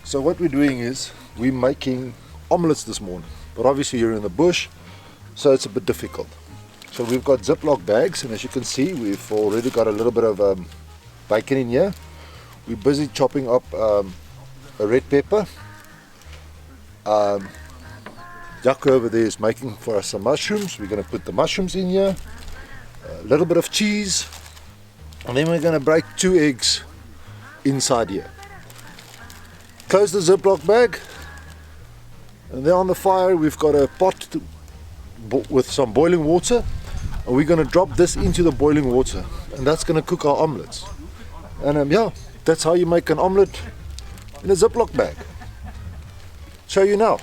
So what we're doing is we're making omelettes this morning, but obviously you're in the bush, so it's a bit difficult. So we've got Ziploc bags, and as you can see, we've already got a little bit of bacon in here. We're busy chopping up a red pepper. Jaco over there is making for us some mushrooms. We're going to put the mushrooms in here, a little bit of cheese, and then we're going to break 2 eggs inside here. Close the Ziploc bag, and there on the fire we've got a pot with some boiling water, and we're going to drop this into the boiling water, and that's going to cook our omelettes. And yeah, that's how you make an omelette in a Ziploc bag. Show you now.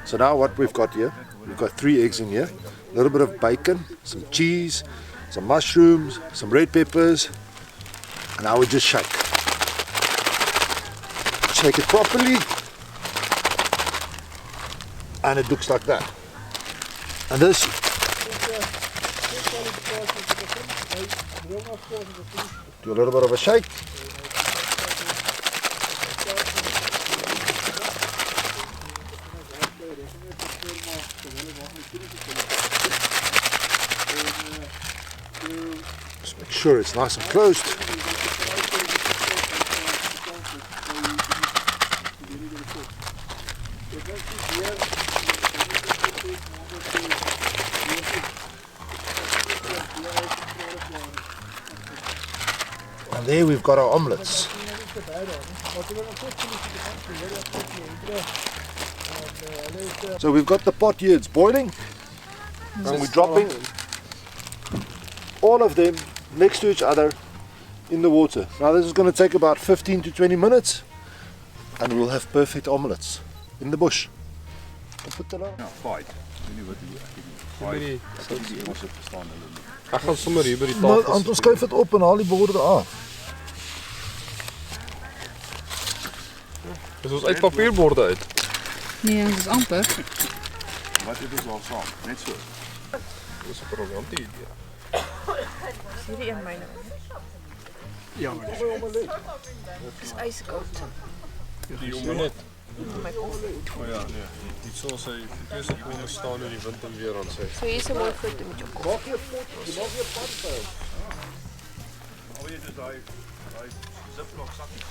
So now what we've got here, we've got 3 eggs in here, a little bit of bacon, some cheese, some mushrooms, some red peppers, and now we just shake. Shake it properly, and it looks like that. And this, do a little bit of a shake. Just make sure it's nice and closed. And there we've got our omelettes. So we've got the pot here, it's boiling, and we're dropping all of them next to each other in the water. Now this is going to take about 15 to 20 minutes, and we'll have perfect omelettes in the bush. I'll put that on. Ek gaan sommer hier by die tafel. Maar ons skuif dit op en haal die borde af. Dis ons uit papierborde uit. Nee, dit is amper. Wat het ons al saam? Net so. Dis 'n briljante idee. Is hierdie een myne? Ja, maar Dis ijskoud. Die omelet. My koffie. O ja, nee. Dit sou sy twee sekondes staan in die wind en weer aan sy. So hier is 'n mooi foto met jou koffie. Maak jy 'n pot, maak jy 'n pot vir ons. al jy dis daai Ziploc sakkie.